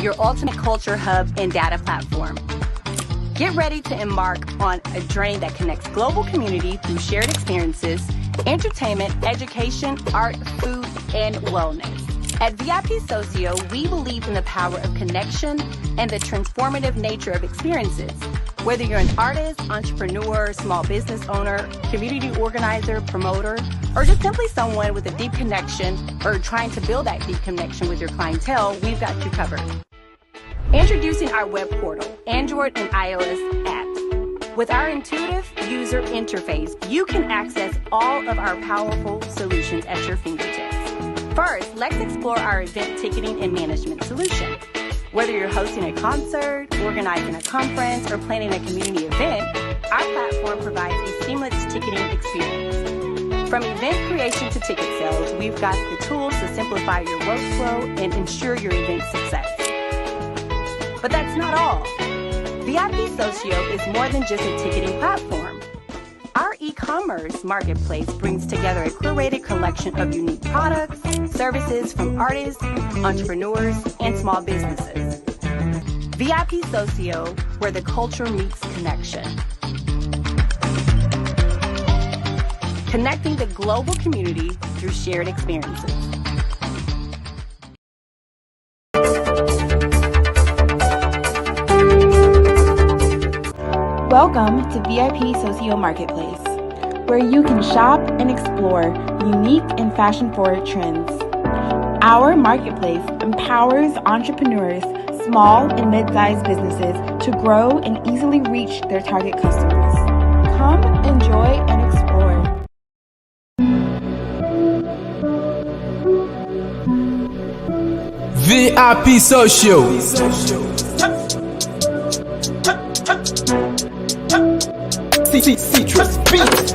your ultimate culture hub and data platform. Get ready to embark on a journey that connects global community through shared experiences, entertainment, education, art, food, and wellness. At VIPsocio, we believe in the power of connection and the transformative nature of experiences. Whether you're an artist, entrepreneur, small business owner, community organizer, promoter, or just simply someone with a deep connection or trying to build that deep connection with your clientele, we've got you covered. Introducing our web portal, Android and iOS apps. With our intuitive user interface, you can access all of our powerful solutions at your fingertips. First, let's explore our event ticketing and management solution. Whether you're hosting a concert, organizing a conference, or planning a community event, our platform provides a seamless ticketing experience. From event creation to ticket sales, we've got the tools to simplify your workflow and ensure your event success. But that's not all. VIPsocio is more than just a ticketing platform. Our e-commerce marketplace brings together a curated collection of unique products, services from artists, entrepreneurs, and small businesses. VIPsocio, where the culture meets connection. Connecting the global community through shared experiences. Welcome to VIPsocio Marketplace, where you can shop and explore unique and fashion-forward trends. Our marketplace empowers entrepreneurs, small and mid-sized businesses to grow and easily reach their target customers. Come enjoy and explore. VIPsocio. Citrus Beats.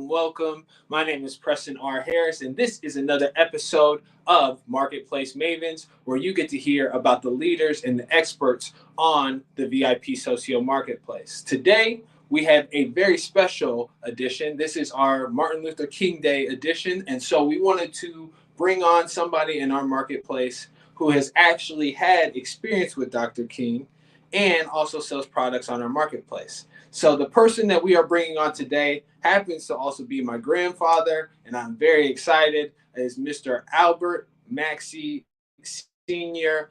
Welcome. My name is Preston R. Harris, and this is another episode of Marketplace Mavens, where you get to hear about the leaders and the experts on the VIPsocio Marketplace. Today, we have a very special edition. This is our Martin Luther King Day edition, and so we wanted to bring on somebody in our marketplace who has actually had experience with Dr. King and also sells products on our marketplace. So the person that we are bringing on today happens to also be my grandfather, and I'm very excited, is Mr. Albert Maxey Sr.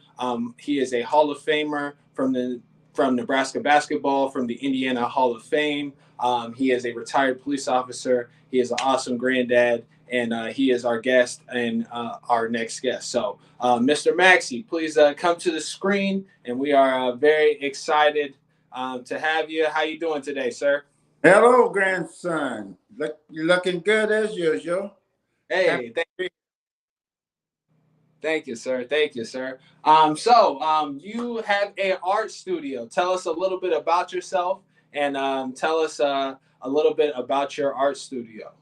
He is a Hall of Famer from Nebraska basketball, from the Indiana Hall of Fame. He is a retired police officer. He is an awesome granddad, and he is our guest and our next guest. So Mr. Maxey, please come to the screen, and we are very excited to have you. How you doing today, sir? Hello, grandson. You're looking good as usual. Hey, thank you, sir. You have an art studio. Tell us a little bit about yourself, and tell us a little bit about your art studio.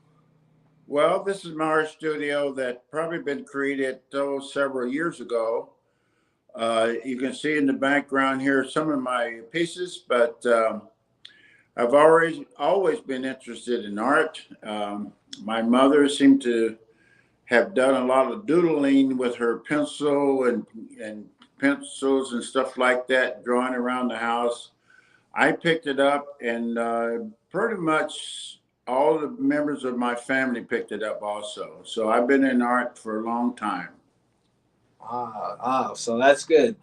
Well, this is my art studio that probably been created several years ago. You can see in the background here some of my pieces, but I've always been interested in art. My mother seemed to have done a lot of doodling with her pencil and pencils and stuff like that, drawing around the house. I picked it up, and pretty much all the members of my family picked it up also. So I've been in art for a long time. So that's good.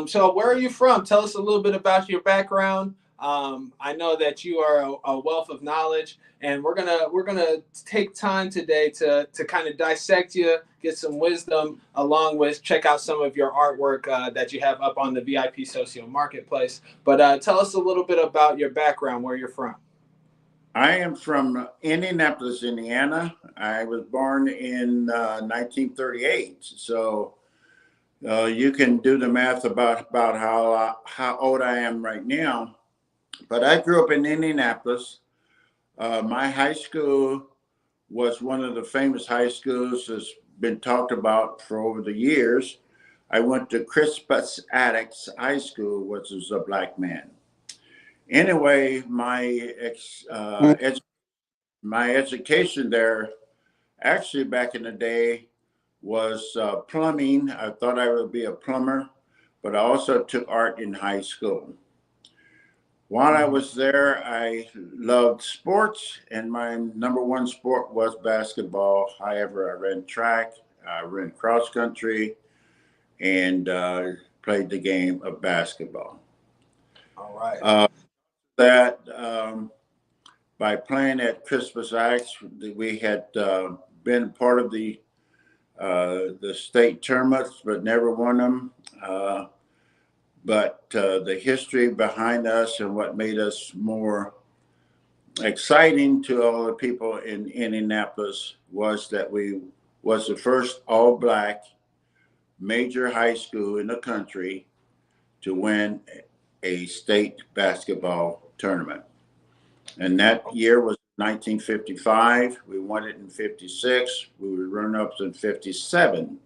So where are you from? Tell us a little bit about your background. I know that you are a wealth of knowledge, and we're gonna take time today to kind of dissect you, get some wisdom, along with check out some of your artwork that you have up on the VIPsocio Marketplace. But tell us a little bit about your background, where you're from. I am from Indianapolis, Indiana. I was born in 1938. So You can do the math about how old I am right now. But I grew up in Indianapolis. My high school was one of the famous high schools that's been talked about for over the years. I went to Crispus Attucks High School, which is a black man. Anyway, my education there, actually back in the day, was plumbing. I thought I would be a plumber, but I also took art in high school. While I was there, I loved sports, and my number one sport was basketball. However, I ran track, I ran cross country, and played the game of basketball. All right. That by playing at Crispus Attucks, we had been part of the state tournaments, but never won them. But the history behind us and what made us more exciting to all the people in Indianapolis was that we was the first all-black major high school in the country to win a state basketball tournament. And that year was 1955. We won it in 56. We were runner-ups in 57.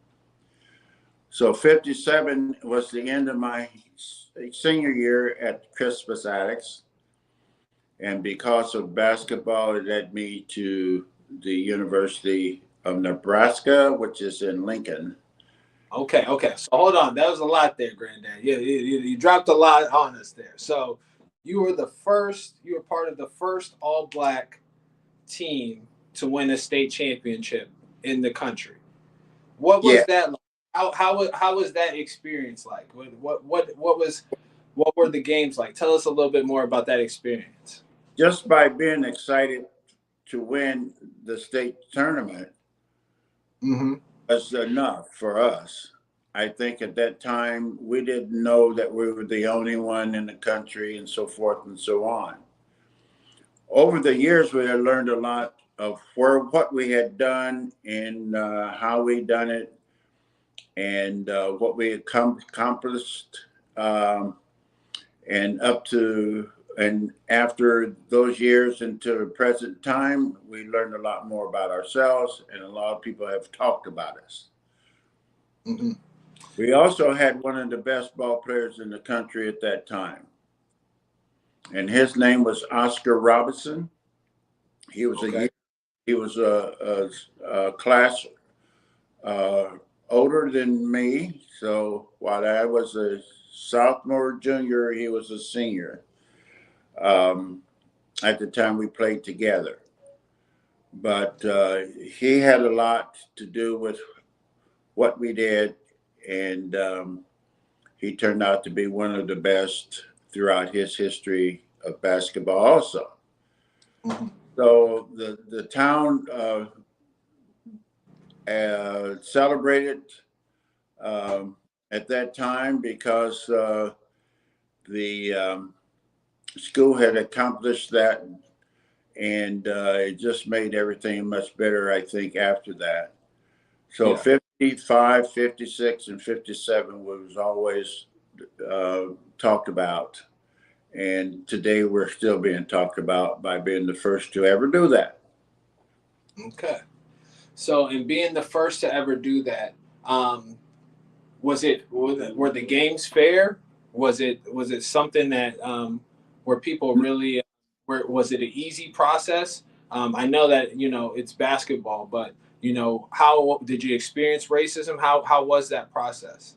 So 57 was the end of my senior year at Crispus Attucks. And because of basketball, it led me to the University of Nebraska, which is in Lincoln. Okay. So hold on. That was a lot there, Granddad. Yeah, you dropped a lot on us there. So you were part of the first all-black team to win a state championship in the country. What was that like? How was that experience like? What were the games like? Tell us a little bit more about that experience. Just by being excited to win the state tournament was enough for us. I think at that time we didn't know that we were the only one in the country and so forth and so on. Over the years, we had learned a lot of what we had done and how we done it and what we accomplished. And after those years into the present time, we learned a lot more about ourselves, and a lot of people have talked about us. We also had one of the best ball players in the country at that time, and his name was Oscar Robinson. He was a class older than me. So while I was a sophomore, junior, he was a senior. At the time we played together, but he had a lot to do with what we did, and he turned out to be one of the best throughout his history of basketball also. So the town celebrated at that time because the school had accomplished that, and it just made everything much better, I think, after that. So 55, 56, and 57 was always talked about. And today we're still being talked about by being the first to ever do that. Okay. So in being the first to ever do that, were the games fair? Was it something that were people really? Was it an easy process? I know that it's basketball, but how did you experience racism? How was that process?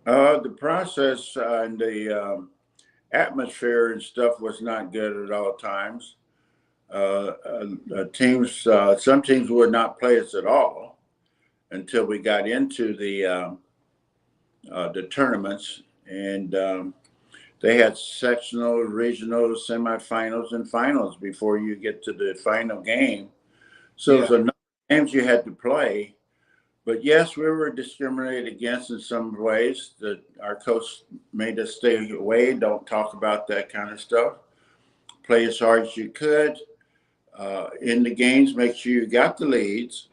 The process and the atmosphere and stuff was not good at all times. Some teams would not play us at all until we got into the tournaments, and they had sectional, regional, semifinals, and finals before you get to the final game. So there's a number of games you had to play. But yes, we were discriminated against in some ways. Our coach made us stay away, don't talk about that kind of stuff. Play as hard as you could. In the games, make sure you got the leads,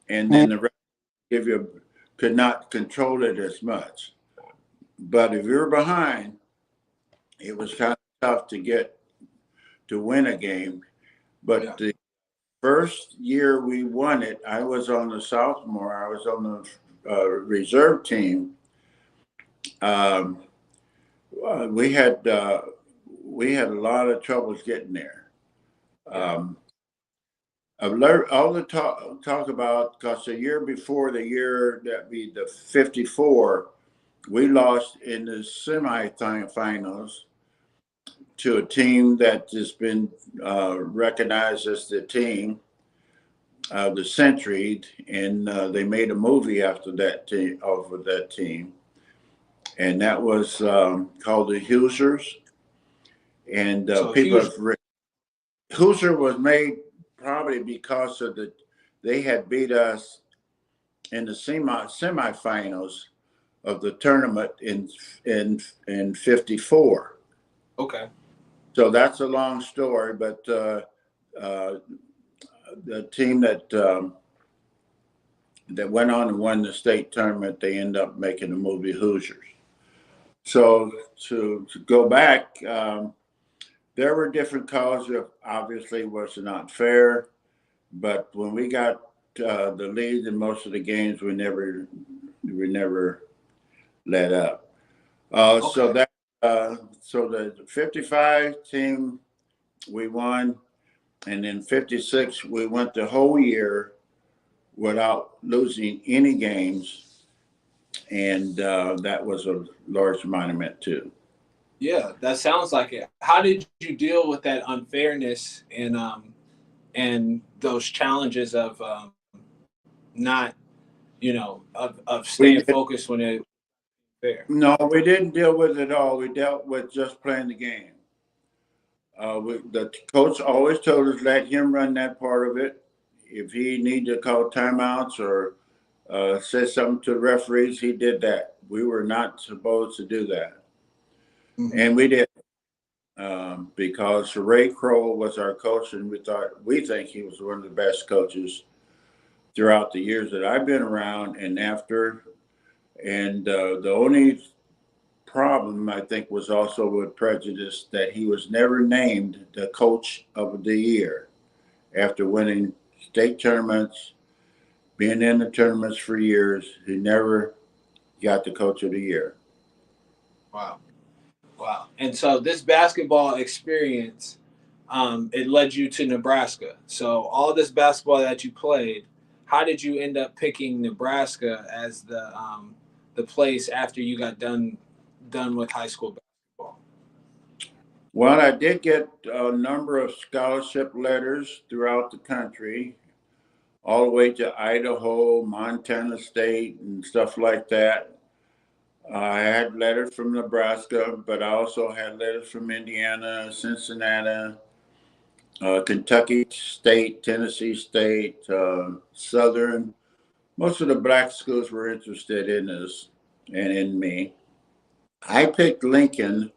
and then the rest give you could not control it as much. But if you're behind, it was kind of tough to win a game. But the first year we won it, I was on the sophomore. I was on the reserve team. We had a lot of troubles getting there. I've learned all the talk about, because the year before, the year that the 54, we lost in the semifinals to a team that has been recognized as the team of the century, and they made a movie after that team, off of that team, and that was called the Hoosiers. And Hoosier was made probably because of they had beat us in the semifinals of the tournament in 54. Okay. So that's a long story, but the team that went on and won the state tournament, they end up making the movie Hoosiers. So to go back, there were different calls. Obviously, was not fair, but when we got the lead in most of the games, we never let up. Okay. So the 55 team we won, and then 56 we went the whole year without losing any games, and that was a large monument too. Yeah, that sounds like it. How did you deal with that unfairness and those challenges of not, of staying focused when it's fair? No, we didn't deal with it at all. We dealt with just playing the game. The coach always told us, let him run that part of it. If he needed to call timeouts or say something to the referees, he did that. We were not supposed to do that. Mm-hmm. And we did, because Ray Kroll was our coach, and we think he was one of the best coaches throughout the years that I've been around and after. And the only problem, I think, was also with prejudice, that he was never named the coach of the year after winning state tournaments, being in the tournaments for years. He never got the coach of the year. Wow. And so this basketball experience, it led you to Nebraska. So all this basketball that you played, how did you end up picking Nebraska as the place after you got done with high school basketball? Well, I did get a number of scholarship letters throughout the country, all the way to Idaho, Montana State, and stuff like that. I had letters from Nebraska, but I also had letters from Indiana, Cincinnati, Kentucky State, Tennessee State, Southern. Most of the black schools were interested in us and in me. I picked Lincoln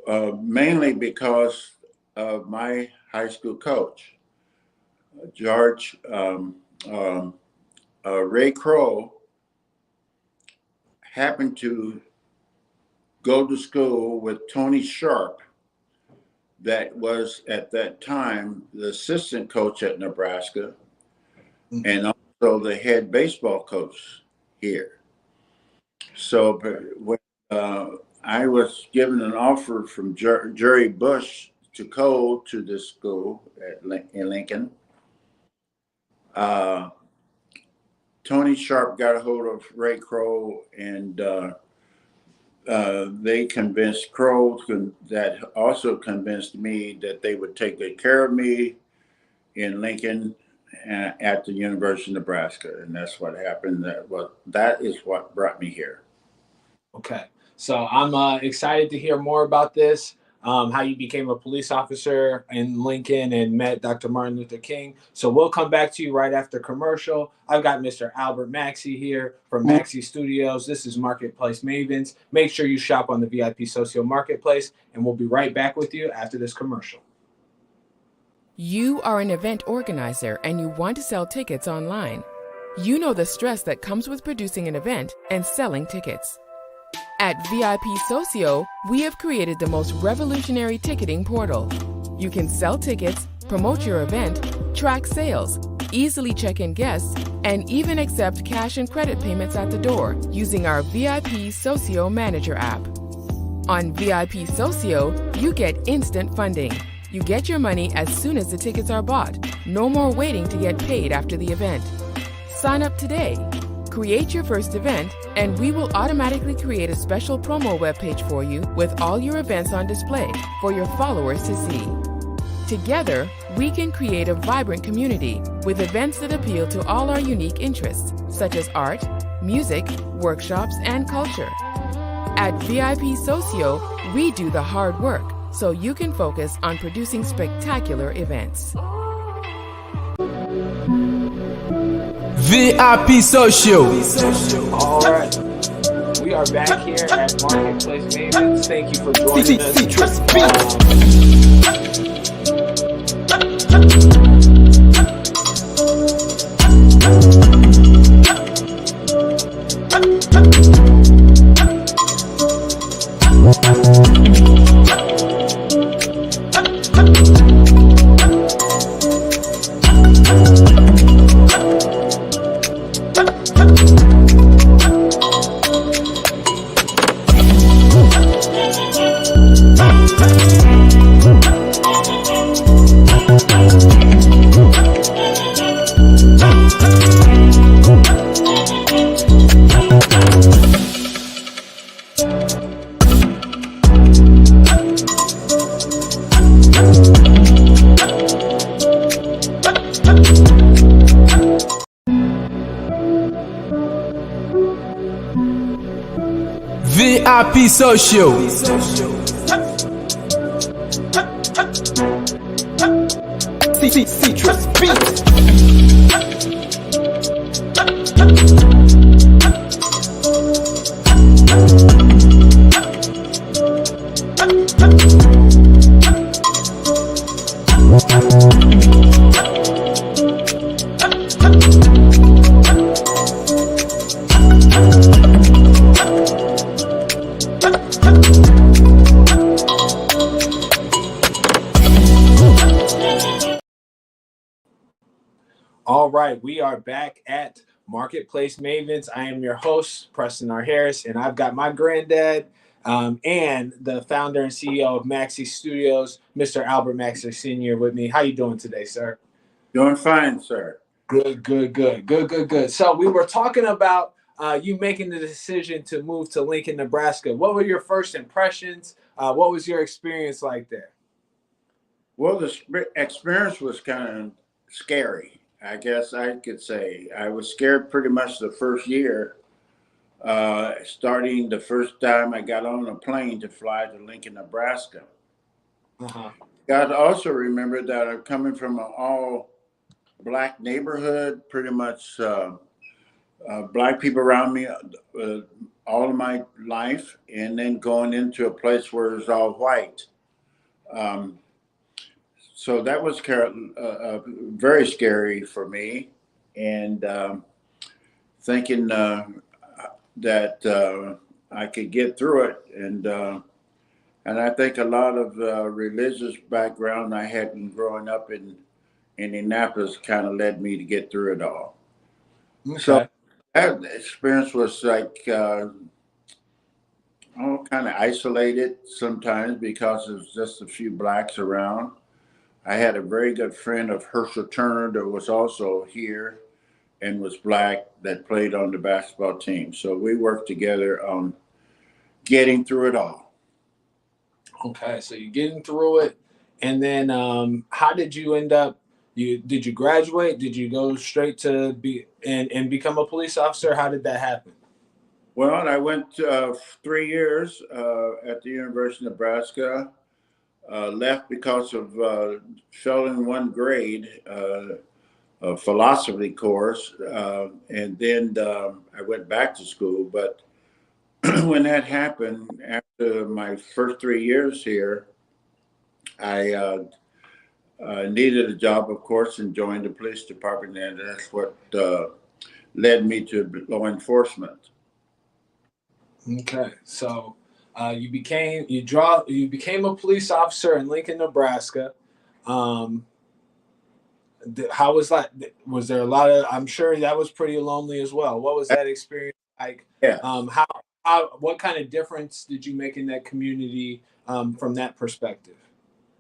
mainly because of my high school coach, George Ray Kroll. Happened to go to school with Tony Sharp, that was at that time the assistant coach at Nebraska, mm-hmm. and also the head baseball coach here. So when I was given an offer from Jerry Bush to go to this school in Lincoln, Tony Sharp got a hold of Ray Kroll, and they convinced Kroll, that also convinced me that they would take good care of me in Lincoln at the University of Nebraska. And that's what happened. That is what brought me here. Okay. So I'm excited to hear more about this. How you became a police officer in Lincoln and met Dr. Martin Luther King. So we'll come back to you right after commercial. I've got Mr. Albert Maxey here from Maxey Studios. This is Marketplace Mavens. Make sure you shop on the VIPsocio Marketplace, and we'll be right back with you after this commercial. You are an event organizer and you want to sell tickets online. You know the stress that comes with producing an event and selling tickets. At VIPsocio, we have created the most revolutionary ticketing portal. You can sell tickets, promote your event, track sales, easily check in guests, and even accept cash and credit payments at the door using our VIPsocio Manager app. On VIPsocio, you get instant funding. You get your money as soon as the tickets are bought. No more waiting to get paid after the event. Sign up today. Create your first event, and we will automatically create a special promo webpage for you with all your events on display for your followers to see. Together, we can create a vibrant community with events that appeal to all our unique interests, such as art, music, workshops, and culture. At VIPsocio, we do the hard work so you can focus on producing spectacular events. VIPsocio. All right. We are back here at Marketplace Mavens. Thank you for joining us. Citrus VIPsocio. Citrus beats. All right, we are back at Marketplace Mavens. I am your host, Preston R. Harris, and I've got my granddad and the founder and CEO of Maxi Studios, Mr. Albert Maxi Sr. with me. How you doing today, sir? Doing fine, sir. Good. So we were talking about you making the decision to move to Lincoln, Nebraska. What were your first impressions? What was your experience like there? Well, the experience was kind of scary, I guess I could say. I was scared pretty much the first year, starting the first time I got on a plane to fly to Lincoln, Nebraska. Got to also remember that I'm coming from an all-black neighborhood, pretty much black people around me all of my life, and then going into a place where it's all white. So that was very scary for me, and thinking that I could get through it, and I think a lot of religious background I had in growing up in Indianapolis kind of led me to get through it all. Okay. So that experience was like kind of isolated sometimes because there's just a few blacks around. I had a very good friend of Herschel Turner that was also here and was black that played on the basketball team. So we worked together on getting through it all. Okay, so you're getting through it. And then how did you end up, did you graduate? Did you go straight to and become a police officer? How did that happen? Well, I went 3 years at the University of Nebraska. Left because of failing one grade, a philosophy course, and then I went back to school. But when that happened, after my first 3 years here, I needed a job, of course, and joined the police department, and that's what led me to law enforcement. Okay, so you became a police officer in Lincoln, Nebraska. Um, how was that? Was there a lot of? I'm sure that was pretty lonely as well. What was that experience like? Yeah. What kind of difference did you make in that community from that perspective?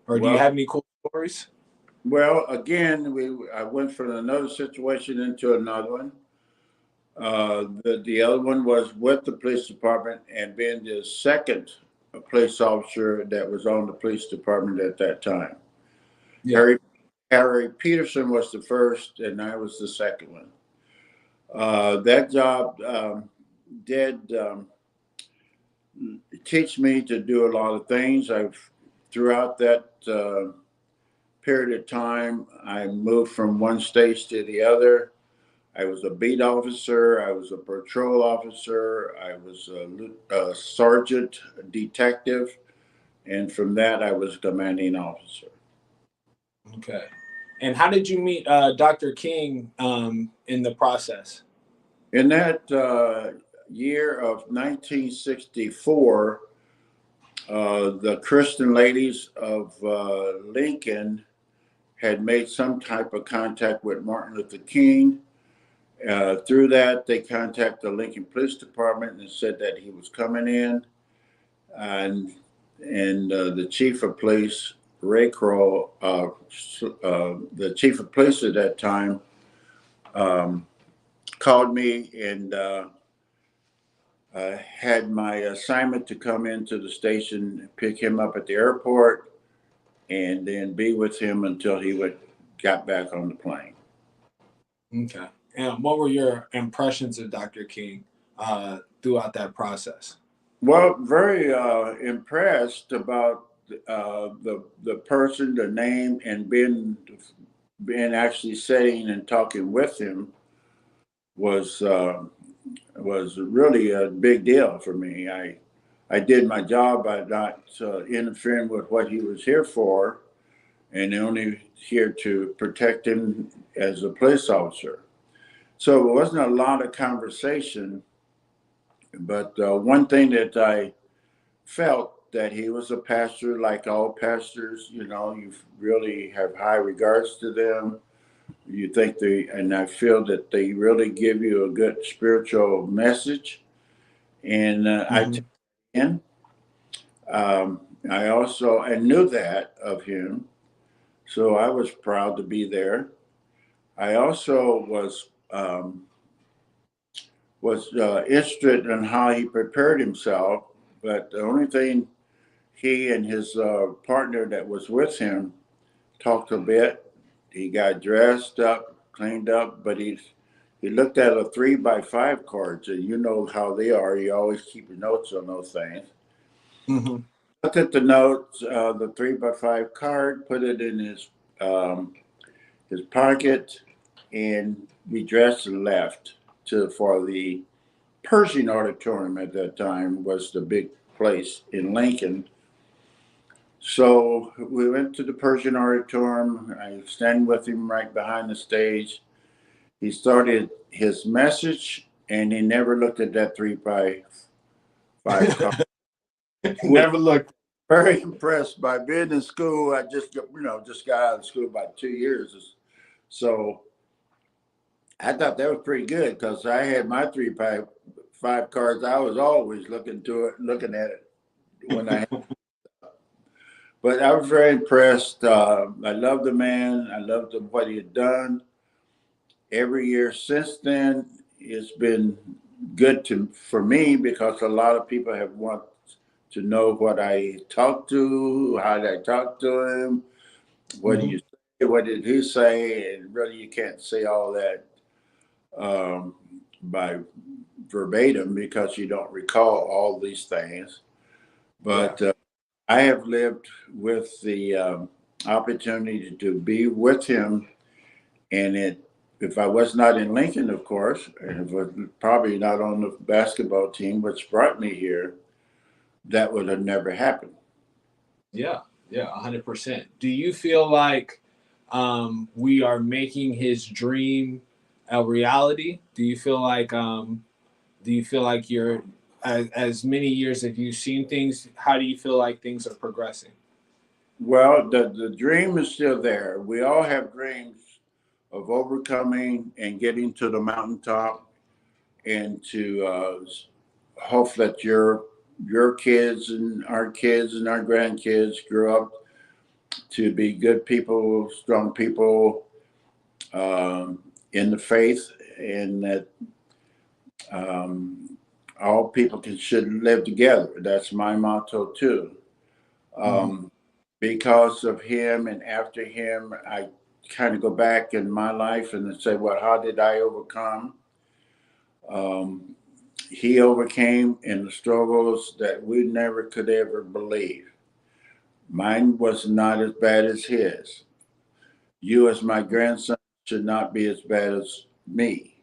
Or do you Well, have any cool stories? well, again, I went from another situation into another one. The other one was with the police department and being the second police officer that was on the police department at that time. Yeah. Harry Peterson was the first, and I was the second one. That job did teach me to do a lot of things. Throughout that period of time, I moved from one stage to the other. I was a beat officer. I was a patrol officer. I was a sergeant, a detective, and from that, I was commanding officer. Okay. And how did you meet Dr. King in the process? In that year of 1964, the Christian ladies of Lincoln had made some type of contact with Martin Luther King. Through that, they contacted the Lincoln Police Department and said that he was coming in, and the chief of police, Ray Kroll, the chief of police at that time, called me and had my assignment to come into the station, pick him up at the airport, and then be with him until he got back on the plane. Okay. And what were your impressions of Dr. King throughout that process? Well, very impressed about the person, the name, and being actually sitting and talking with him was really a big deal for me. I did my job by not interfering with what he was here for, and only here to protect him as a police officer. So it wasn't a lot of conversation, but one thing that I felt that he was a pastor, like all pastors, you know, you really have high regards to them. You think and I feel that they really give you a good spiritual message. And I took it in. I knew that of him, so I was proud to be there. I also was interested in how he prepared himself, but the only thing he and his partner that was with him talked a bit. He got dressed up, cleaned up, but he looked at a 3x5 cards, and you know how they are. You always keep your notes on those things. Mm-hmm. Looked at the notes, the 3x5 card, put it in his pocket, and we dressed and left for the Pershing Auditorium at that time was the big place in Lincoln. So we went to the Pershing Auditorium. I was standing with him right behind the stage. He started his message, and he never looked at that 3x5 card. Never looked. Very impressed by being in school. I just got out of school about 2 years. So I thought that was pretty good because I had my 3x5 cards. I was always looking at it when I had. But I was very impressed. I loved the man. I loved what he had done. Every year since then, it's been good for me because a lot of people have wanted to know what I talked to, how did I talk to him, what did you say, what did he say, and really you can't say all that by verbatim because you don't recall all these things. But I have lived with the opportunity to be with him, and if I was not in Lincoln, of course, and if I was probably not on the basketball team, which brought me here, that would have never happened. Yeah, 100%. Do you feel like we are making his dream a reality? Do you feel like you're as many years as you've seen things, how do you feel like things are progressing? Well, the dream is still there. We all have dreams of overcoming and getting to the mountaintop, and to hope that your kids and our grandkids grow up to be good people, strong people, in the faith, and that um, all people should live together. That's my motto too. Mm-hmm. Because of him and after him, I kind of go back in my life and say, well, how did I overcome? Um, he overcame in the struggles that we never could ever believe. Mine was not as bad as his. You, as my grandson, should not be as bad as me.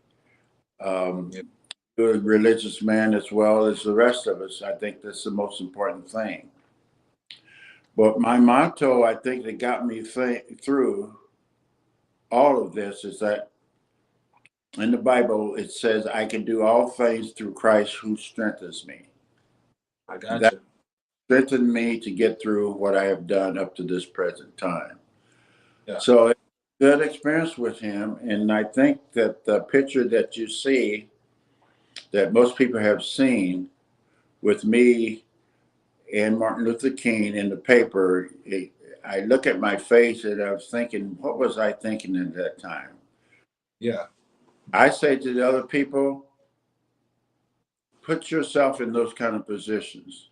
Yep. You're a religious man as well as the rest of us. I think that's the most important thing. But my motto, I think, that got me through all of this is that in the Bible, it says, I can do all things through Christ who strengthens me. I That gotcha. strengthened me to get through what I have done up to this present time. Yeah. So it's a good experience with him. And I think that the picture that you see, that most people have seen with me and Martin Luther King in the paper, I look at my face and I was thinking, what was I thinking at that time? Yeah. I say to the other people, put yourself in those kind of positions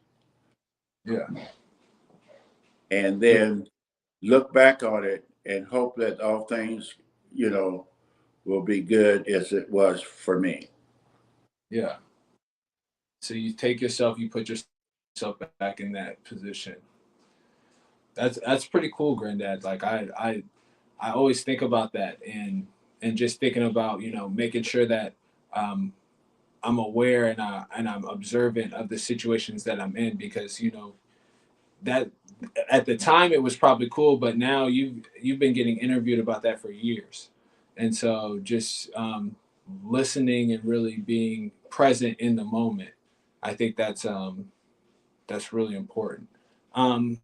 Yeah. and Yeah. then look back on it and hope that all things, will be good as it was for me. Yeah. So you take yourself, you put yourself back in that position. That's pretty cool, Granddad. Like I always think about that, and just thinking about, making sure that um, I'm aware and I'm observant of the situations that I'm in, because that at the time it was probably cool, but now you've been getting interviewed about that for years, and so just listening and really being present in the moment, I think that's really important. Um,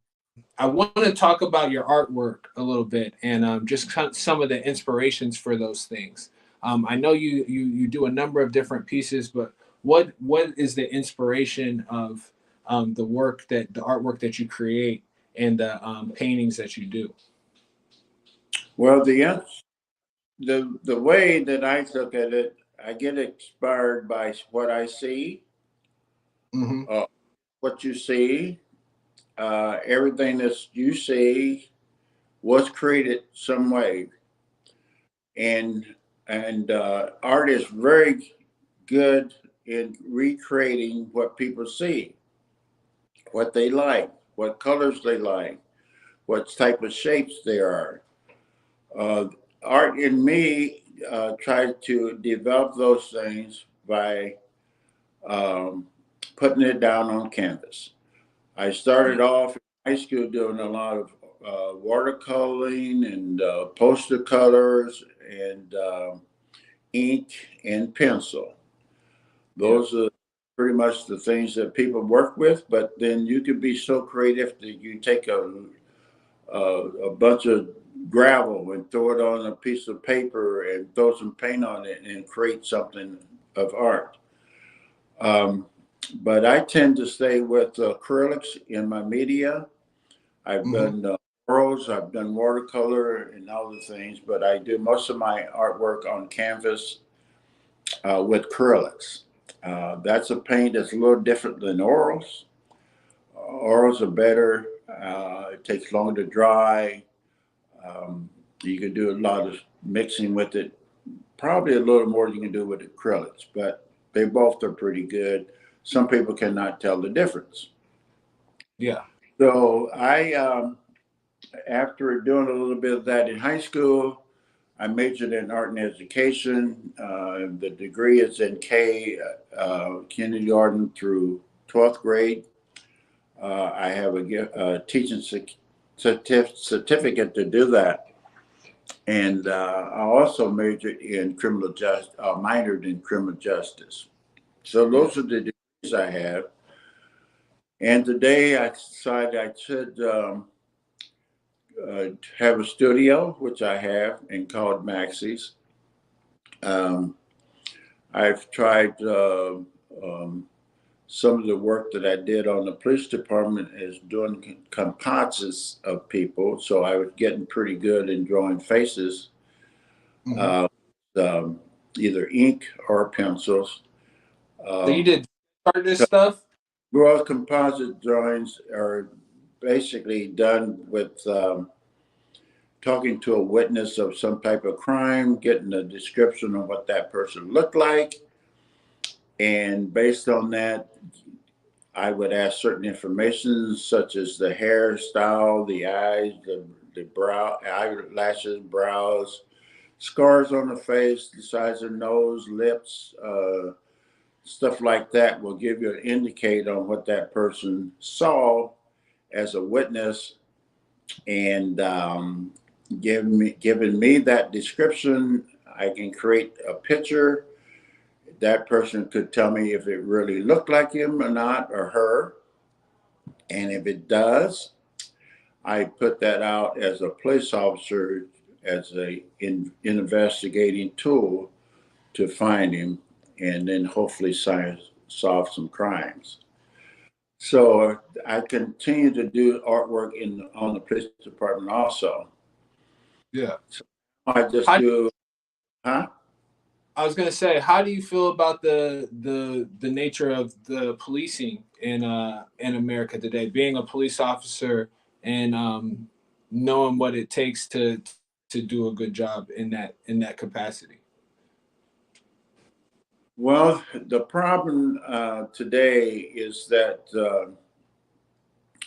I want to talk about your artwork a little bit, and just some of the inspirations for those things. I know you do a number of different pieces, but what is the inspiration of the artwork that you create and the paintings that you do? Well, the way that I look at it, I get inspired by what I see, Mm-hmm. uh, what you see, everything that you see was created some way, and art is very good in recreating what people see, what they like, what colors they like, what type of shapes they are. Uh, Art in me tried to develop those things by um, putting it down on canvas. I started off in high school doing a lot of watercoloring and poster colors and ink and pencil. Yeah. Those are pretty much the things that people work with. But then you can be so creative that you take a bunch of gravel and throw it on a piece of paper and throw some paint on it and create something of art. Um, but I tend to stay with acrylics in my media. I've Mm-hmm. done oils, I've done watercolor and other things, but I do most of my artwork on canvas with acrylics. That's a paint that's a little different than oils. Oils are better. It takes longer to dry. Um, you can do a lot of mixing with it. Probably a little more you can do with acrylics, but they both are pretty good. Some people cannot tell the difference. Yeah. So after doing a little bit of that in high school, I majored in art and education. The degree is in kindergarten through 12th grade. I have a teaching certificate to do that. And I also minored in criminal justice. So those are the degrees I have. And today I decided I should have a studio, which I have, and called Maxie's. I've tried some of the work that I did on the police department is doing composites of people. So I was getting pretty good in drawing faces, uh, either ink or pencils. So you did artist stuff? Well, composite drawings are basically done with talking to a witness of some type of crime, getting a description of what that person looked like. And based on that, I would ask certain information such as the hairstyle, the eyes, the brow, eyelashes, brows, scars on the face, the size of nose, lips, stuff like that will give you an indicate on what that person saw as a witness, and giving me that description, I can create a picture. That person could tell me if it really looked like him or not, or her. And if it does, I put that out as a police officer as an investigating tool to find him and then hopefully solve some crimes. So I continue to do artwork on the police department also. Yeah. So I just huh? I was gonna say, how do you feel about the nature of the policing in America today? Being a police officer and knowing what it takes to do a good job in that capacity. Well, the problem today is that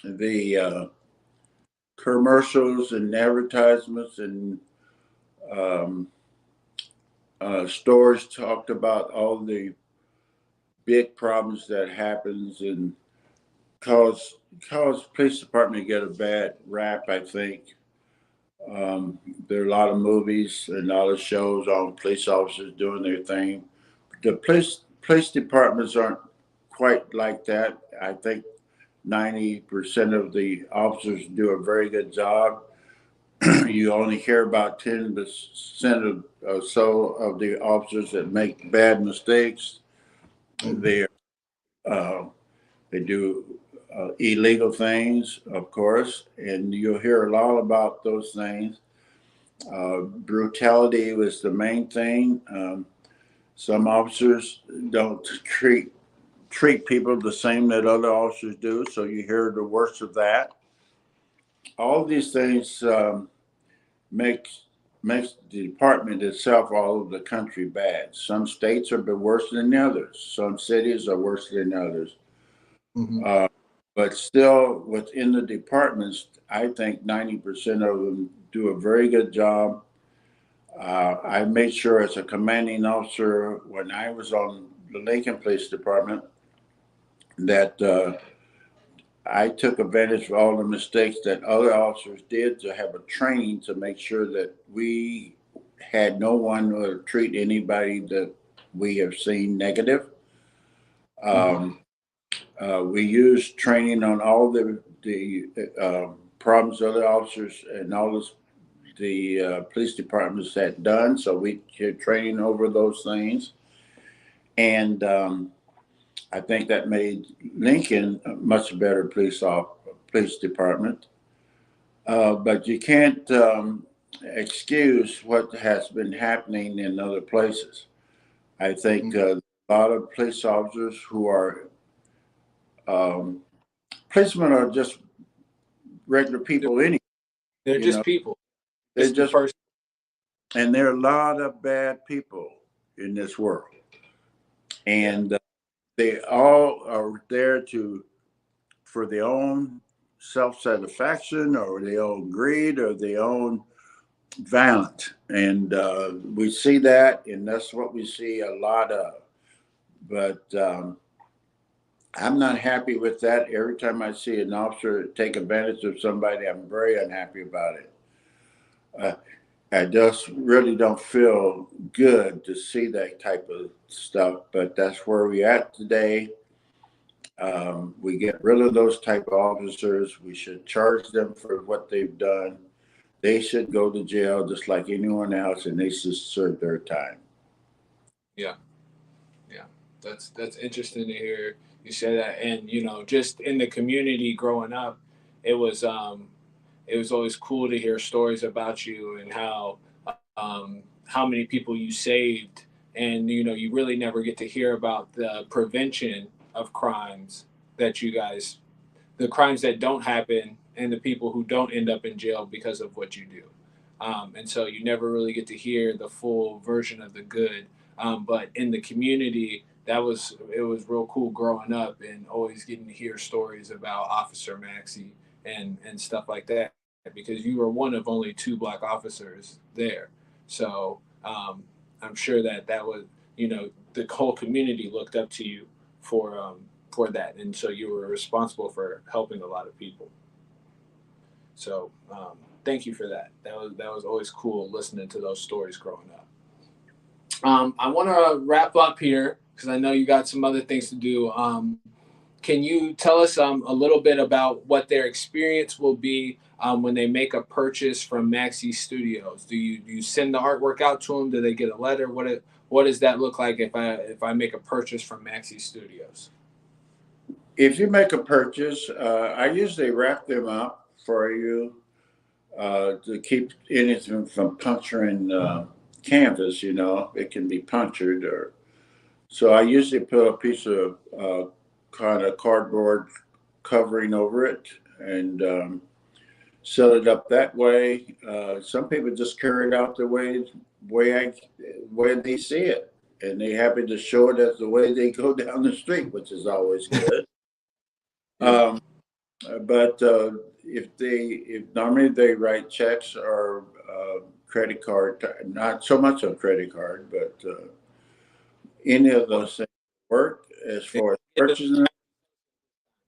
the commercials and advertisements and um, stores talked about all the big problems that happens and cause police department to get a bad rap, I think. There are a lot of movies and a lot of shows on police officers doing their thing. The police departments aren't quite like that. I think 90% of the officers do a very good job. You only hear about 10% of so of the officers that make bad mistakes. They they do illegal things, of course, and you'll hear a lot about those things. Brutality was the main thing. Some officers don't treat people the same that other officers do, so you hear the worst of that. All these things makes the department itself all over the country bad. Some states are worse than others. Some cities are worse than others. But still, within the departments, I think 90% of them do a very good job. I made sure as a commanding officer when I was on the Lincoln Police Department that I took advantage of all the mistakes that other officers did to have a training to make sure that we had no one or treat anybody that we have seen negative. We used training on all the problems other officers and all the police departments had done. So we had training over those things. And I think that made Lincoln a much better police department. But you can't excuse what has been happening in other places. I think a lot of police officers who are policemen are just regular people anyway. They're just people. They're just person. And there are a lot of bad people in this world. And they all are there for their own self-satisfaction or their own greed or their own violence. And we see that, and that's what we see a lot of. But I'm not happy with that. Every time I see an officer take advantage of somebody, I'm very unhappy about it. I just really don't feel good to see that type of stuff, but that's where we're at today. We get rid of those type of officers. We should charge them for what they've done. They should go to jail just like anyone else, and they should serve their time. Yeah, yeah, that's interesting to hear you say that. And just in the community growing up, it was it was always cool to hear stories about you and how many people you saved. And you really never get to hear about the prevention of crimes that you guys, the crimes that don't happen, and the people who don't end up in jail because of what you do. And so you never really get to hear the full version of the good. But in the community, it was real cool growing up and always getting to hear stories about Officer Maxey and stuff like that, because you were one of only two black officers there. So I'm sure that was, the whole community looked up to you for that, and so you were responsible for helping a lot of people. So thank you for that. That was always cool listening to those stories growing up. I want to wrap up here because I know you got some other things to do. Can you tell us a little bit about what their experience will be when they make a purchase from Maxey Studios? Do you send the artwork out to them? Do they get a letter? What does that look like if I make a purchase from Maxey Studios? If you make a purchase, I usually wrap them up for you to keep anything from puncturing canvas. It can be punctured, so I usually put a piece of kind of cardboard covering over it and set it up that way. Some people just carry it out the way they see it, and they happen to show it as the way they go down the street, which is always good. But if normally they write checks or credit card, not so much on credit card, but any of those things work as far as purchasing.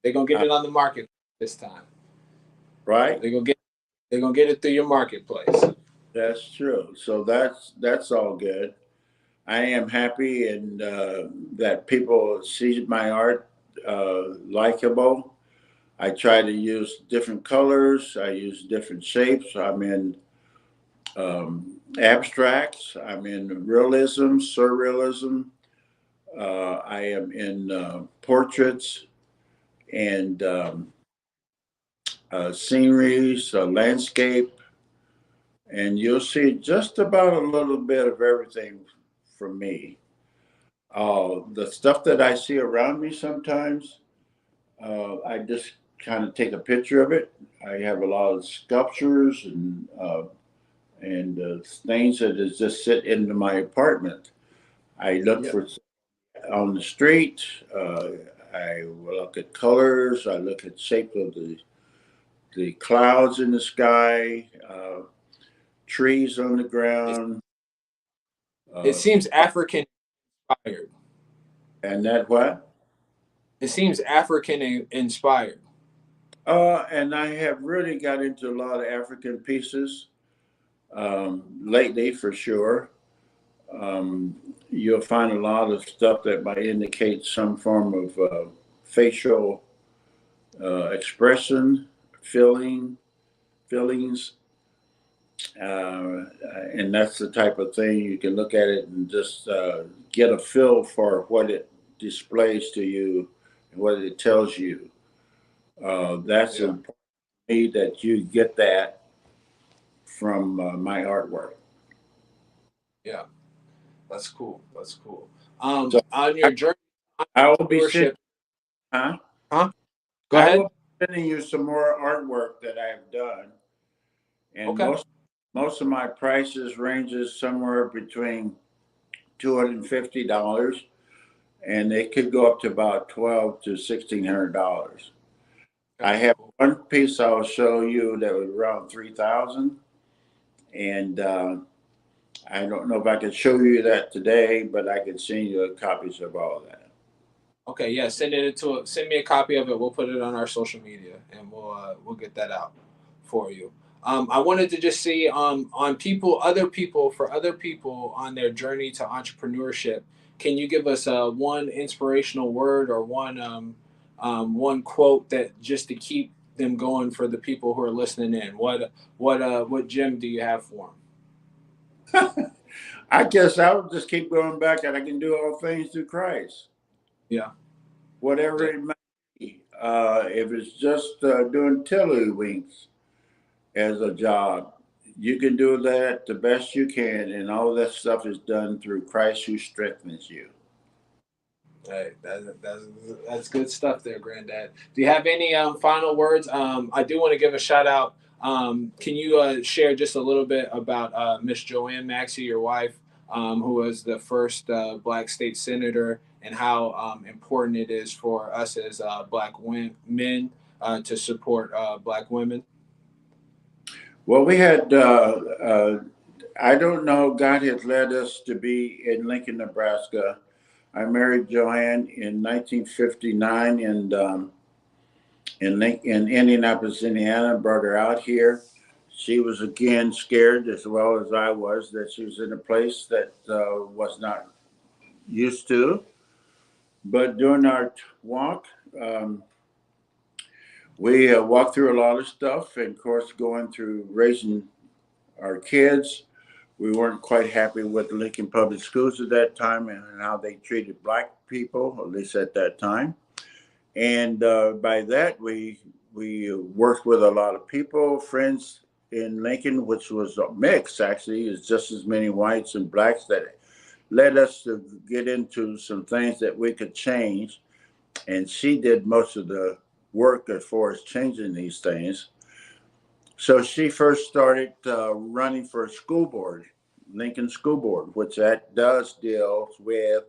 They're gonna get it on the market this time, Right? They're gonna get it through your marketplace. That's true. So that's all good. I am happy and that people see my art likable. I try to use different colors. I use different shapes. I'm in abstracts. I'm in realism, surrealism. I am in portraits and sceneries, landscape. And you'll see just about a little bit of everything from me. The stuff that I see around me sometimes, I just kind of take a picture of it. I have a lot of sculptures and things that is just sit into my apartment. I look for on the street. I look at colors. I look at shape of the clouds in the sky, trees on the ground. It seems African inspired. And that what? It seems African inspired. And I have really got into a lot of African pieces lately, for sure. You'll find a lot of stuff that might indicate some form of facial expression, feelings. And that's the type of thing you can look at it and just get a feel for what it displays to you and what it tells you. That's important to me that you get that from my artwork. Yeah, that's cool. That's cool. So on your journey, I will be entrepreneurship. Huh? Go I ahead. will be sending you some more artwork that I've done, and Okay. most of my prices ranges somewhere between $250, and they could go up to about $1,200 to $1,600. I have one piece I'll show you that was around 3,000, and I don't know if I can show you that today, but I can send you copies of all of that. Okay, yeah, send me a copy of it. We'll put it on our social media, and we'll get that out for you. I wanted to just see on people, for other people on their journey to entrepreneurship. Can you give us one inspirational word or one quote that just to keep them going for the people who are listening in? What gem do you have for them? I guess I would just keep going back, and I can do all things through Christ. Yeah. Whatever it might be. If it's just doing tiddlywinks as a job, you can do that the best you can, and all that stuff is done through Christ who strengthens you. Hey, that's good stuff there, Granddad. Do you have any final words? I do want to give a shout out. Can you share just a little bit about Miss Joanne Maxey, your wife, who was the first Black state senator, and how important it is for us as Black men to support Black women? Well, we had, I don't know, God has led us to be in Lincoln, Nebraska. I married Joanne in 1959 and in Indianapolis, Indiana, brought her out here. She was again scared, as well as I was, that she was in a place that was not used to. But during our walk, we walked through a lot of stuff, and of course, going through raising our kids. We weren't quite happy with the Lincoln Public Schools at that time and how they treated Black people, at least at that time. And by that, we worked with a lot of people, friends in Lincoln, which was a mix, actually. It's just as many whites and Blacks that led us to get into some things that we could change. And she did most of the work as far as changing these things. So she first started running for a school board, Lincoln School Board, which that does deal with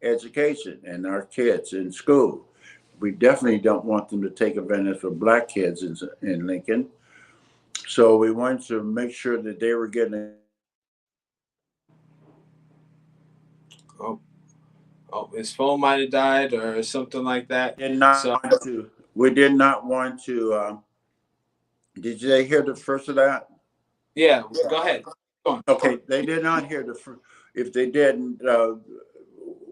education and our kids in school. We definitely don't want them to take advantage of Black kids in Lincoln. So we wanted to make sure that they were getting. Oh, his phone might have died or something like that. We did not want to. Did they hear the first of that? Yeah, go ahead. Go on. Okay, they did not hear the first. If they didn't,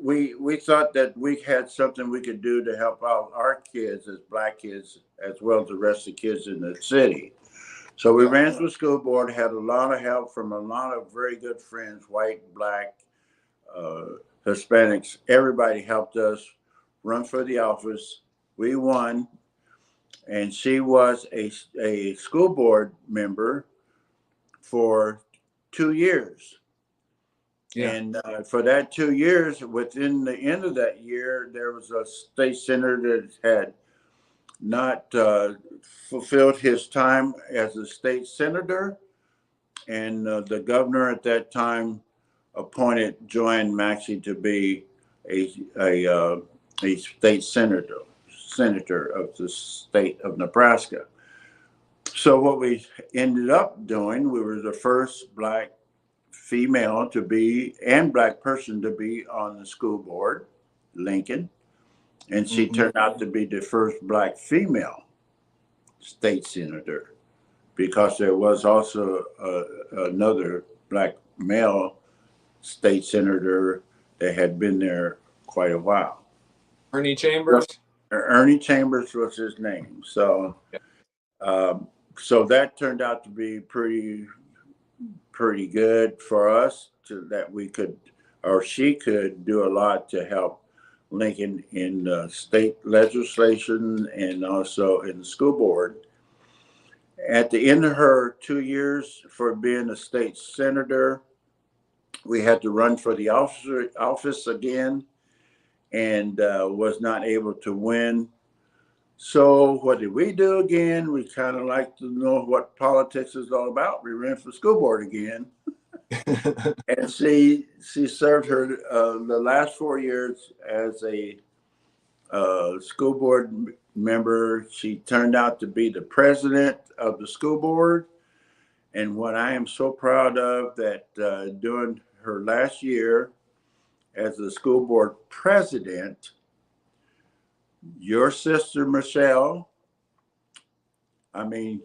we thought that we had something we could do to help out our kids as Black kids, as well as the rest of the kids in the city. So we ran for the school board, had a lot of help from a lot of very good friends, white, Black, Hispanics. Everybody helped us run for the office. We won. And she was a school board member for 2 years. Yeah. And for that 2 years, within the end of that year, there was a state senator that had not fulfilled his time as a state senator. And the governor at that time appointed Joanne Maxey to be a state senator of the state of Nebraska. So what we ended up doing, we were the first Black female to be and Black person to be on the school board, Lincoln. And she turned out to be the first Black female state senator, because there was also another Black male state senator that had been there quite a while. Ernie Chambers? Ernie Chambers was his name. So, so that turned out to be pretty good for us, that we could, or she could, do a lot to help Lincoln in state legislation and also in the school board. At the end of her 2 years for being a state senator, we had to run for the office again, and was not able to win. So what did we do again? We kind of like to know what politics is all about. We ran for school board again. And she served her the last 4 years as a school board member. She turned out to be the president of the school board. And what I am so proud of, that during her last year as the school board president, your sister Michelle,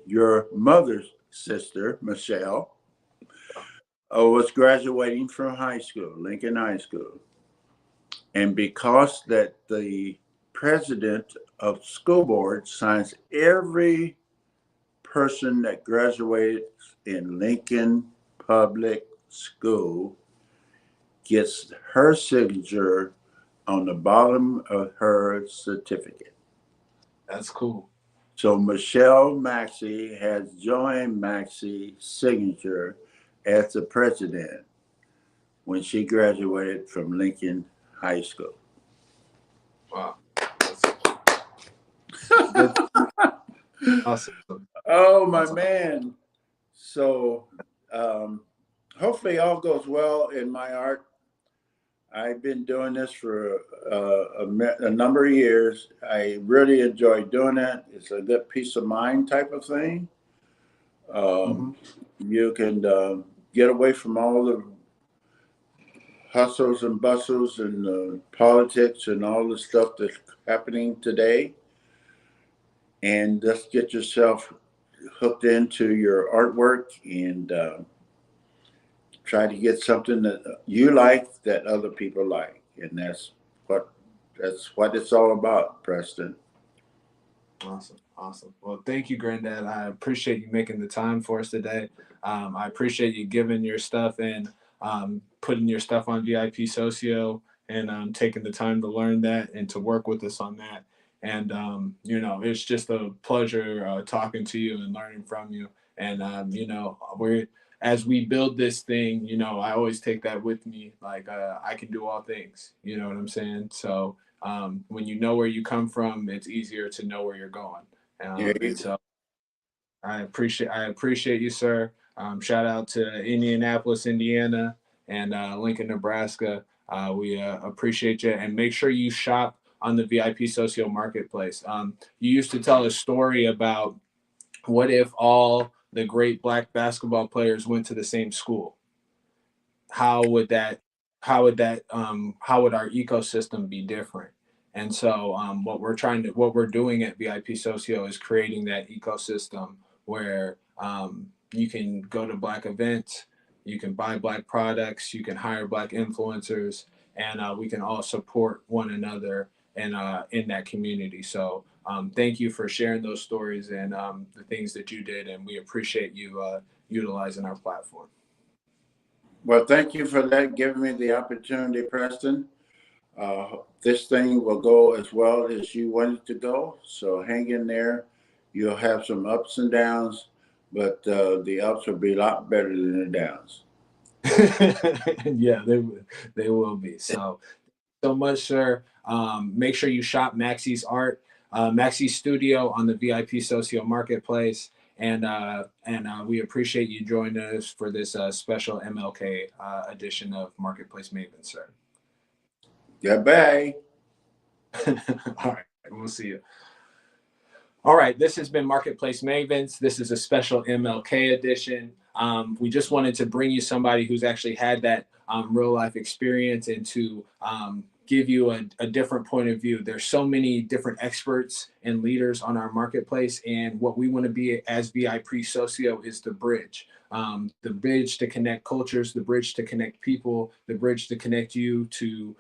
your mother's sister, Michelle, was graduating from high school, Lincoln High School. And because that the president of school board signs every person that graduated in Lincoln Public School gets her signature on the bottom of her certificate. That's cool. So Michelle Maxey has joined Maxey's signature as the president when she graduated from Lincoln High School. Wow. That's awesome. Oh, my Awesome. man. So hopefully all goes well in my art. I've been doing this for a number of years. I really enjoy doing it. It's a good peace of mind type of thing. You can get away from all the hustles and bustles and politics and all the stuff that's happening today, and just get yourself hooked into your artwork and try to get something that you like that other people like, and that's what it's all about, Preston. Awesome. Well, thank you, Granddad. I appreciate you making the time for us today. I appreciate you giving your stuff and putting your stuff on VIPsocio and taking the time to learn that and to work with us on that. And it's just a pleasure talking to you and learning from you. And as we build this thing, I always take that with me. Like I can do all things. You know what I'm saying? So when you know where you come from, it's easier to know where you're going. And so I appreciate you, sir. Shout out to Indianapolis, Indiana, and Lincoln, Nebraska. We appreciate you, and make sure you shop on the VIPsocio marketplace. You used to tell a story about what if all the great Black basketball players went to the same school? How would our ecosystem be different? And so what we're doing at VIPsocio is creating that ecosystem where you can go to Black events, you can buy Black products, you can hire Black influencers, and we can all support one another and in that community. So thank you for sharing those stories and the things that you did, and we appreciate you utilizing our platform. Well, thank you for that, giving me the opportunity, Preston. This thing will go as well as you want it to go. So hang in there. You'll have some ups and downs, but the ups will be a lot better than the downs. Yeah, they will be. So much, sir. Make sure you shop Maxey's art, Maxey's studio on the VIPsocio marketplace. And we appreciate you joining us for this special MLK edition of Marketplace Mavens, sir. Goodbye. All right, we'll see you. All right, this has been Marketplace Mavens. This is a special MLK edition. We just wanted to bring you somebody who's actually had that real life experience and to give you a different point of view. There's so many different experts and leaders on our marketplace, and what we want to be as VIPsocio is the bridge to connect cultures, the bridge to connect people, the bridge to connect you to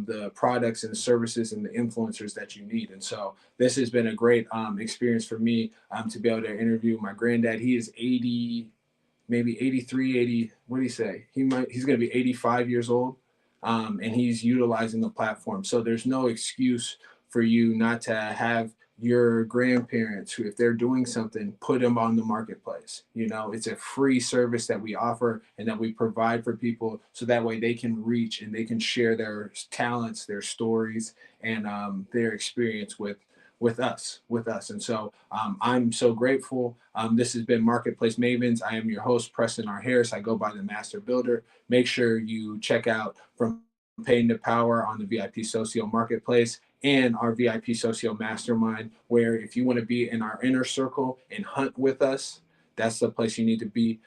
the products and the services and the influencers that you need. And so this has been a great experience for me to be able to interview my granddad. He is 80, maybe 83, 80. What do you say? He's going to be 85 years old. And he's utilizing the platform. So there's no excuse for you not to have your grandparents who, if they're doing something, put them on the marketplace. It's a free service that we offer and that we provide for people so that way they can reach and they can share their talents, their stories, and their experience with us. And so I'm so grateful. This has been Marketplace Mavens. I am your host, Preston R. Harris. I go by the Master Builder. Make sure you check out From Pain to Power on the VIPsocio marketplace and our VIPsocio mastermind, where if you want to be in our inner circle and hunt with us, that's the place you need to be.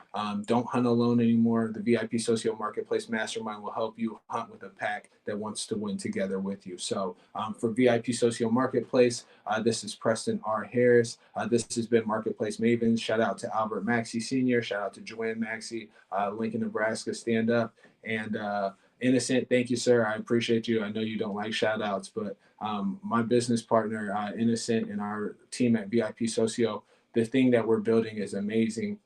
Don't hunt alone anymore. The VIP Socio Marketplace Mastermind will help you hunt with a pack that wants to win together with you. So for VIP Socio Marketplace, this is Preston R. Harris. This has been Marketplace Mavens. Shout out to Albert Maxey Sr. Shout out to Joanne Maxey, Lincoln, Nebraska, stand up. And Innocent, thank you, sir. I appreciate you. I know you don't like shout outs, but my business partner, Innocent, and our team at VIP Socio, the thing that we're building is amazing.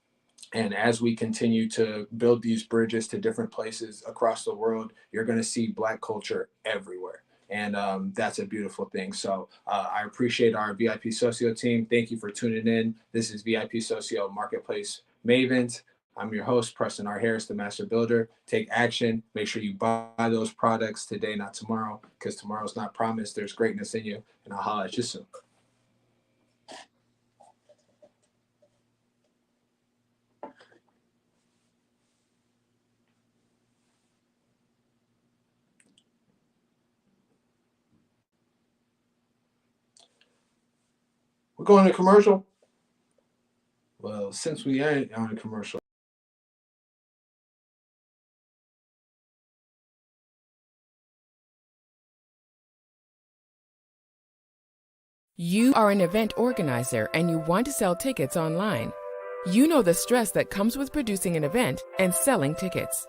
And as we continue to build these bridges to different places across the world, you're going to see Black culture everywhere. And that's a beautiful thing. So I appreciate our VIP Socio team. Thank you for tuning in. This is VIP Socio Marketplace Mavens. I'm your host, Preston R. Harris, the Master Builder. Take action. Make sure you buy those products today, not tomorrow, because tomorrow's not promised. There's greatness in you. And I'll holler at you soon. We're going to commercial? Well, since we ain't on a commercial. You are an event organizer and you want to sell tickets online. You know the stress that comes with producing an event and selling tickets.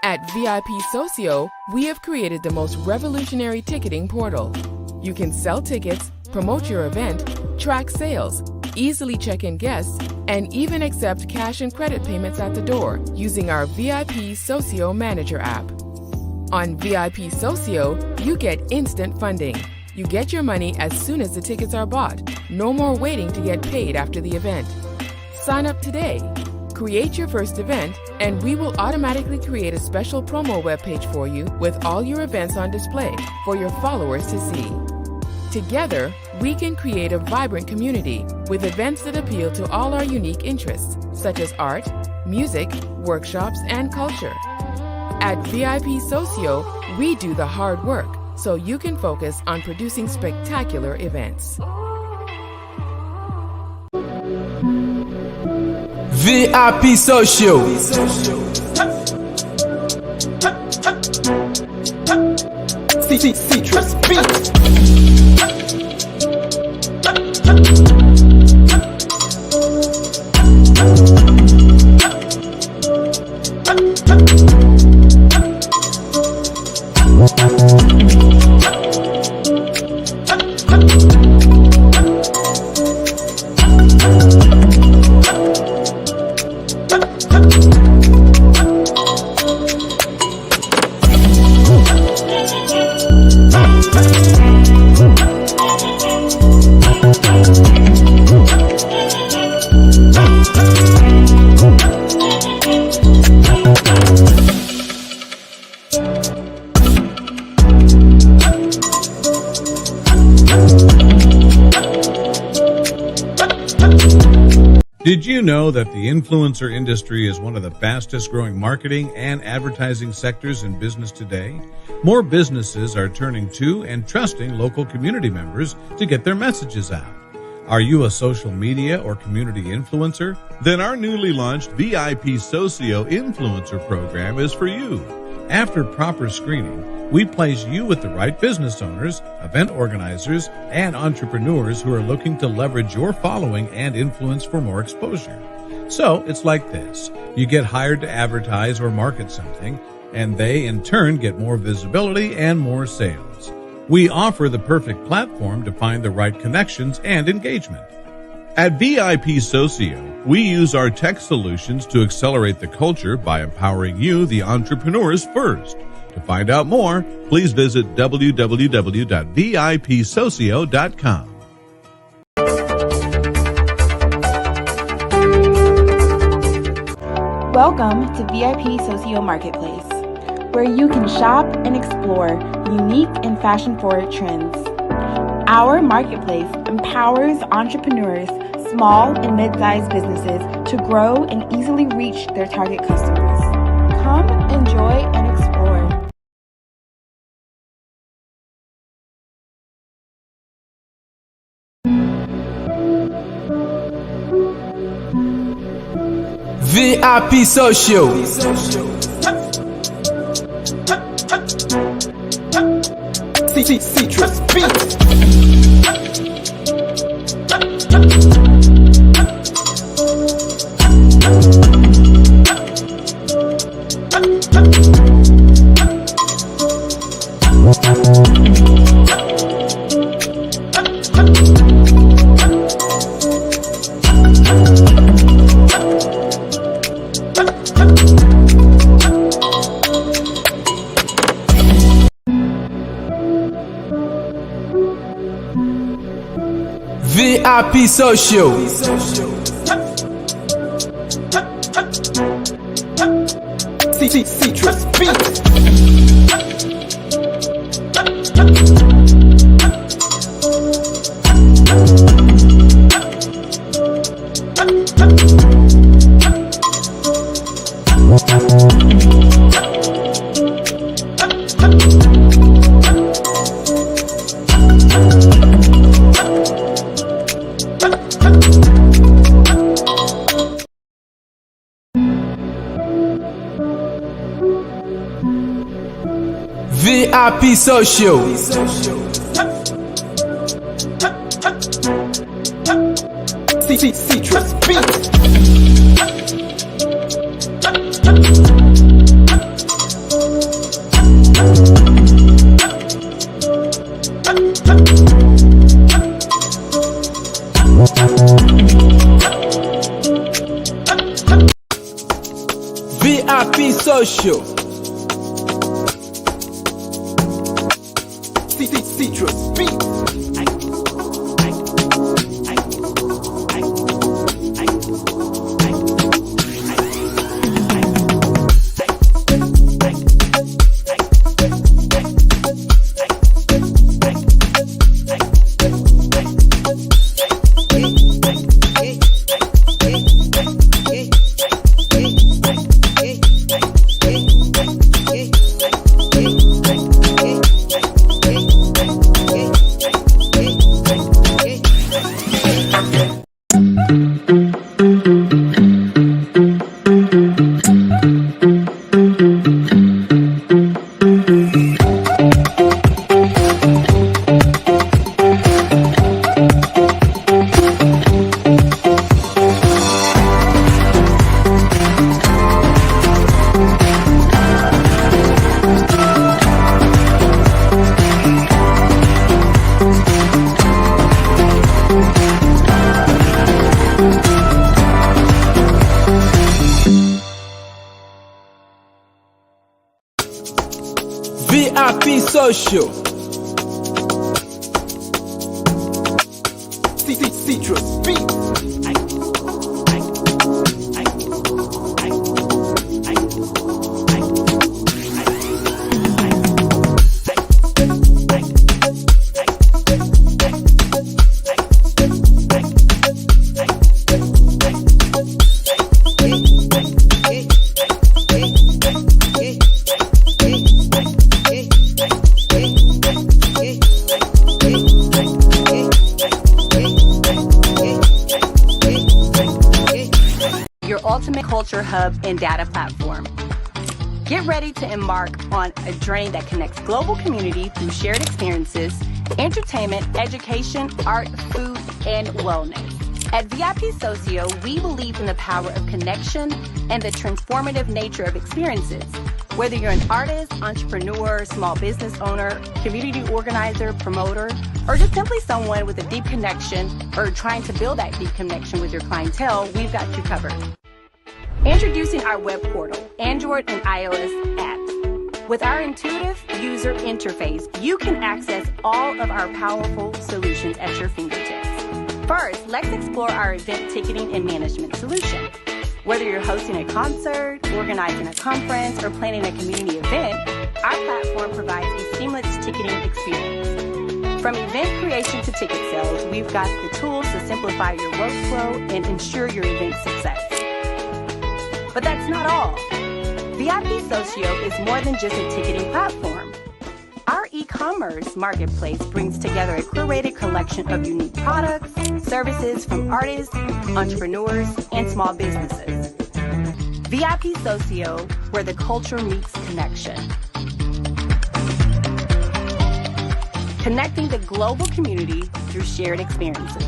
At VIPsocio, we have created the most revolutionary ticketing portal. You can sell tickets, promote your event, track sales, easily check in guests, and even accept cash and credit payments at the door using our VIPsocio Manager app. On VIPsocio, you get instant funding. You get your money as soon as the tickets are bought. No more waiting to get paid after the event. Sign up today. Create your first event, and we will automatically create a special promo webpage for you with all your events on display for your followers to see. Together, we can create a vibrant community with events that appeal to all our unique interests, such as art, music, workshops, and culture. At VIPsocio, we do the hard work so you can focus on producing spectacular events. VIPsocio. Citrus Beats. Did you know that the influencer industry is one of the fastest growing marketing and advertising sectors in business today? More businesses are turning to and trusting local community members to get their messages out. Are you a social media or community influencer? Then our newly launched VIPsocio Influencer Program is for you. After proper screening, we place you with the right business owners, event organizers, and entrepreneurs who are looking to leverage your following and influence for more exposure. So it's like this. You get hired to advertise or market something, and they in turn get more visibility and more sales. We offer the perfect platform to find the right connections and engagement. At VIPsocio, we use our tech solutions to accelerate the culture by empowering you, the entrepreneurs, first. To find out more, please visit www.vipsocio.com. Welcome to VIPsocio Marketplace, where you can shop and explore unique and fashion-forward trends. Our marketplace empowers entrepreneurs, small and mid-sized businesses to grow and easily reach their target customers. Come, enjoy, and explore. VIPsocio. Citrus Beats. VIPsocio. Citrus Beats. VIPsocio. Citrus Beats. VIPsocio. Citrus Beats. VIPsocio. Citrus Beats. Ultimate culture hub and data platform. Get ready to embark on a journey that connects global community through shared experiences, entertainment, education, art, food, and wellness. At VIPsocio, we believe in the power of connection and the transformative nature of experiences. Whether you're an artist, entrepreneur, small business owner, community organizer, promoter, or just simply someone with a deep connection or trying to build that deep connection with your clientele, we've got you covered. Introducing our web portal, Android and iOS apps. With our intuitive user interface, you can access all of our powerful solutions at your fingertips. First, let's explore our event ticketing and management solution. Whether you're hosting a concert, organizing a conference, or planning a community event, our platform provides a seamless ticketing experience. From event creation to ticket sales, we've got the tools to simplify your workflow and ensure your event success. But that's not all. VIPsocio is more than just a ticketing platform. Our e-commerce marketplace brings together a curated collection of unique products, services from artists, entrepreneurs, and small businesses. VIPsocio, where the culture meets connection. Connecting the global community through shared experiences.